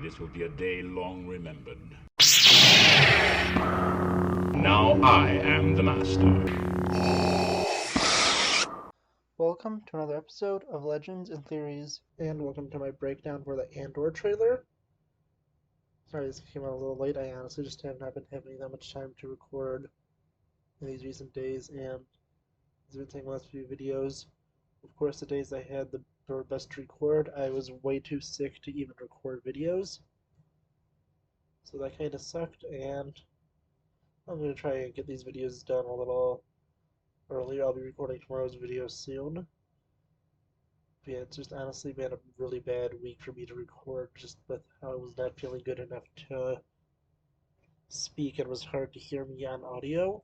This will be a day long remembered. Now I am the master. Welcome to another episode of Legends and Theories, and welcome to my breakdown for the Andor trailer. Sorry this came out a little late. I honestly just have not been having that much time to record in these recent days, and it's been taking the last few videos. Of course, the days I had the best to record, I was way too sick to even record videos. So that kind of sucked, and I'm going to try and get these videos done a little earlier. I'll be recording tomorrow's video soon. Yeah, it's just honestly been a really bad week for me to record, just with how I was not feeling good enough to speak. It was hard to hear me on audio.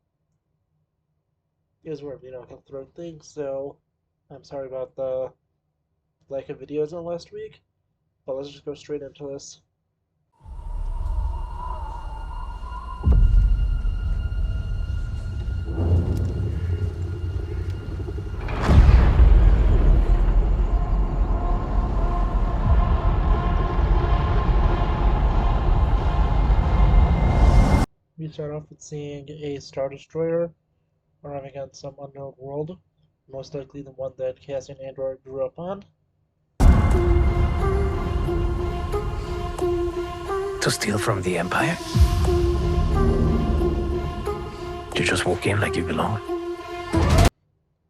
It was more of, a throat thing, so I'm sorry about the lack of videos on last week, but let's just go straight into this. We start off with seeing a Star Destroyer arriving on some unknown world, most likely the one that Cassian Andor grew up on. To steal from the Empire? You just walk in like you belong.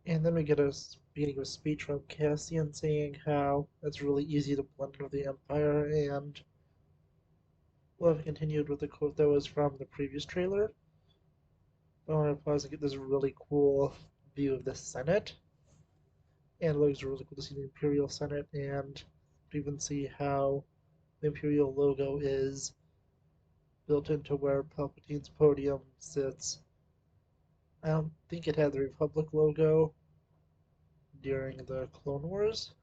And then we get a beginning of a speech from Cassian saying how it's really easy to blend with the Empire, and we'll have continued with the quote that was from the previous trailer. I want to pause and get this really cool view of the Senate. And it looks really cool to see the Imperial Senate and to even see how the Imperial logo is built into where Palpatine's podium sits. I don't think it had the Republic logo during the Clone Wars,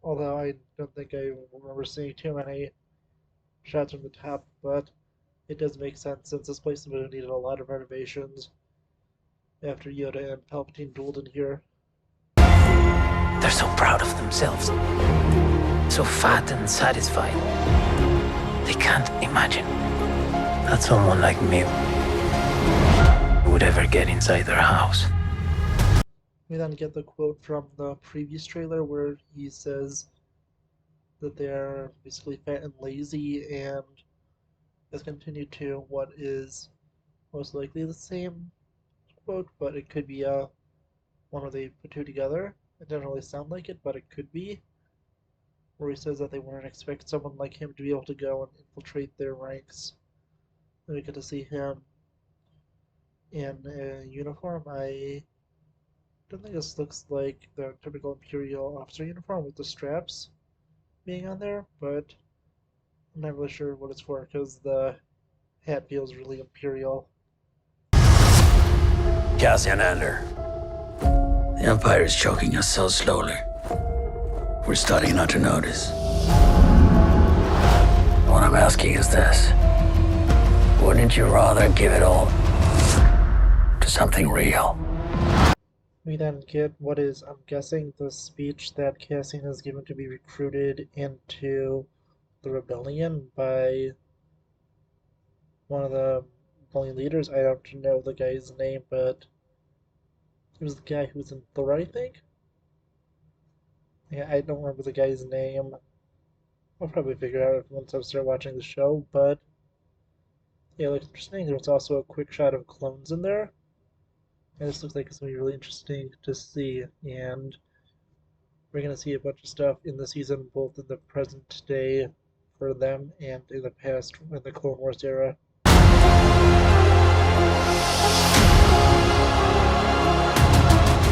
although I don't think I remember seeing too many shots from the top, but it does make sense since this place would have needed a lot of renovations after Yoda and Palpatine dueled in here. They're so proud of themselves. So fat and satisfied. They can't imagine that someone like me would ever get inside their house. We then get the quote from the previous trailer where he says that they're basically fat and lazy, and has continued to what is most likely the same quote, but it could be one where they put two together. It doesn't really sound like it, but it could be. Where he says that they wouldn't expect someone like him to be able to go and infiltrate their ranks. And we get to see him in a uniform. I don't think this looks like the typical Imperial officer uniform with the straps being on there, but I'm not really sure what it's for because the hat feels really Imperial. Cassian Andor. The Empire is choking us so slowly. We're starting not to notice. What I'm asking is this. Wouldn't you rather give it all to something real? We then get what is, I'm guessing, the speech that Cassian is given to be recruited into the rebellion by one of the rebellion leaders. I don't know the guy's name, but he was the guy who was in Thor, I think. Yeah, I don't remember the guy's name. I'll probably figure it out once I start watching the show, but yeah, it looks interesting. There's also a quick shot of clones in there. And this looks like it's going to be really interesting to see, and we're going to see a bunch of stuff in the season, both in the present day for them and in the past in the Clone Wars era.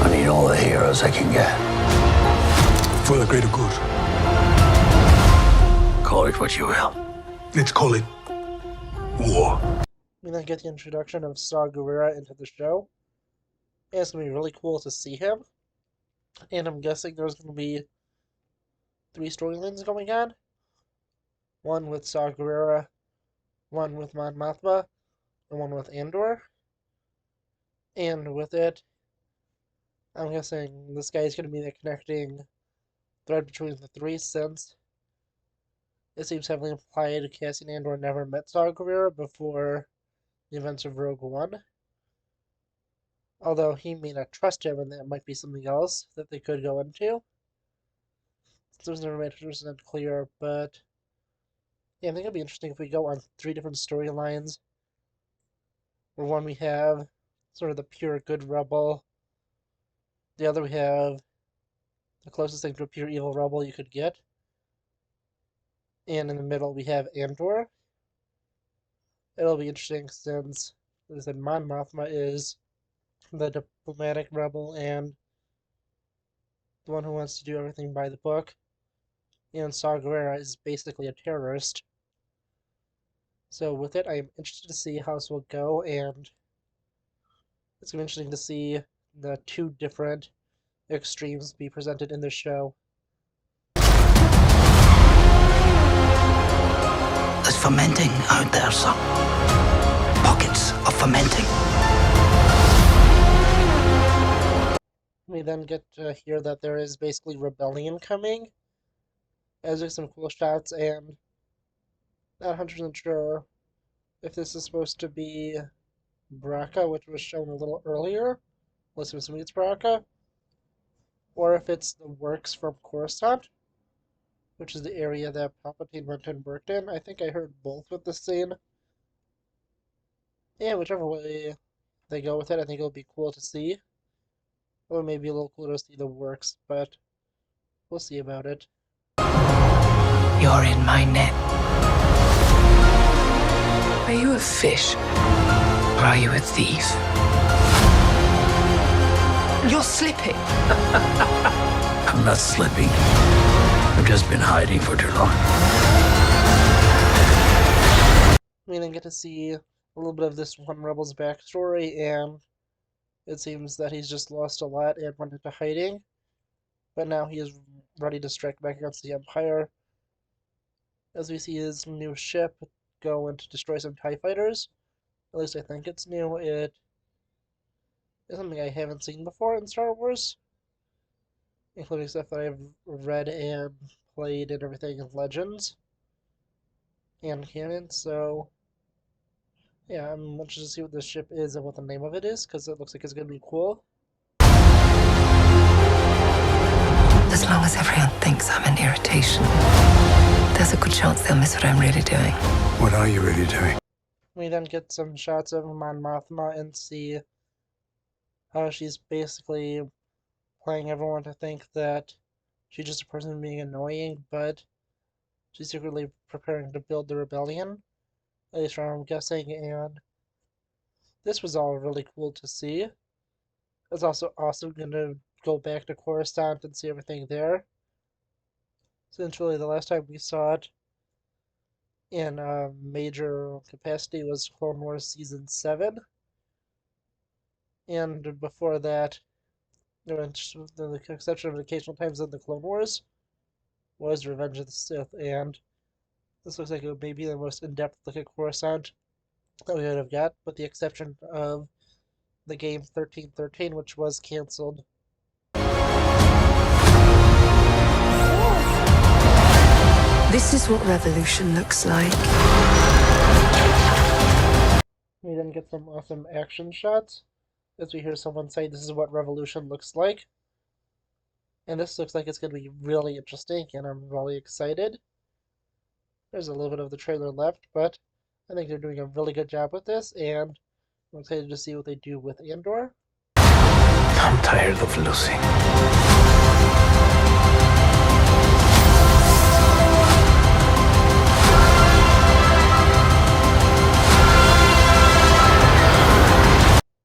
I need all the heroes I can get. For the greater good. Call it what you will. Let's call it war. We then get the introduction of Saw Gerrera into the show. And it's going to be really cool to see him. And I'm guessing there's going to be 3 storylines going on. One with Saw Gerrera, one with Mon Mothma, and one with Andor. And with it, I'm guessing this guy is going to be the connecting thread between the 3, since It seems heavily implied Cassian Andor never met Saw Gerrera before the events of Rogue One. Although he may not trust him, and that might be something else that they could go into. So it was never made 100% clear, but yeah, I think it'd be interesting if we go on 3 different storylines. Where one we have sort of the pure good rebel, the other we have the closest thing to a pure evil rebel you could get, and in the middle we have Andor. It'll be interesting since, as I said, Mon Mothma is the diplomatic rebel and the one who wants to do everything by the book, and Saw Gerrera is basically a terrorist. So with it, I am interested to see how this will go, and it's going to be interesting to see the 2 different extremes be presented in the show. There's fermenting out there, son. Pockets of fermenting. We then get to hear that there is basically rebellion coming, as there's some cool shots, and not 100% sure if this is supposed to be Baraka, which was shown a little earlier. Let's assume it's Baraka, or if it's the works from Coruscant, which is the area that Palpatine went and worked in. I think I heard both with this scene. Yeah, whichever way they go with it, I think it'll be cool to see. Or maybe a little cooler to see the works, but we'll see about it. You're in my net. Are you a fish? Or are you a thief? You're slipping. I'm not slipping. I've just been hiding for too long. We then get to see a little bit of this one rebel's backstory, and it seems that he's just lost a lot and went into hiding, but now he is ready to strike back against the Empire. As we see his new ship go and destroy some TIE fighters. At least I think it's new. It is something I haven't seen before in Star Wars, including stuff that I've read and played and everything in Legends and canon, so yeah, I'm interested to see what this ship is and what the name of it is, because it looks like it's going to be cool. As long as everyone thinks I'm an irritation, there's a good chance they'll miss what I'm really doing. What are you really doing? We then get some shots of Mon Mothma and see how she's basically playing everyone to think that she's just a person being annoying, but she's secretly preparing to build the rebellion, at least from what I'm guessing, and this was all really cool to see. It's also awesome to go back to Coruscant and see everything there, since really the last time we saw it in a major capacity was Clone Wars Season 7, and before that, with the exception of occasional times in the Clone Wars, was Revenge of the Sith, and this looks like it may be the most in-depth look at Coruscant that we would have got, with the exception of the game 1313, which was cancelled. This is what revolution looks like. We then get some awesome action shots as we hear someone say this is what revolution looks like. And this looks like it's going to be really interesting, and I'm really excited. There's a little bit of the trailer left, but I think they're doing a really good job with this, and I'm excited to see what they do with Andor. I'm tired of losing.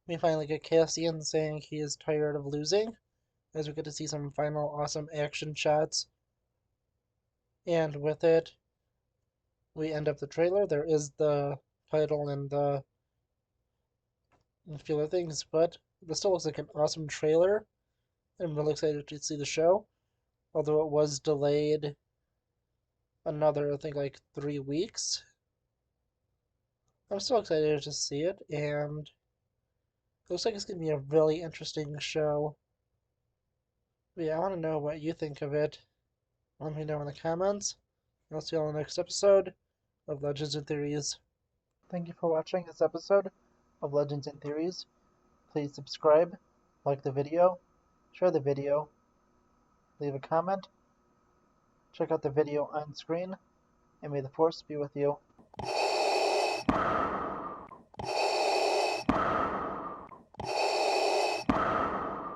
We finally get Cassian saying he is tired of losing, as we get to see some final awesome action shots. And with it, we end up the trailer. There is the title and a few other things, but this still looks like an awesome trailer. I'm really excited to see the show, although it was delayed another, I think, like 3 weeks. I'm still excited to see it, and it looks like it's going to be a really interesting show. But yeah, I want to know what you think of it. Let me know in the comments. I'll see you all in the next episode of Legends and Theories. Thank you for watching this episode of Legends and Theories. Please subscribe, like the video, share the video, leave a comment, check out the video on screen, and may the Force be with you.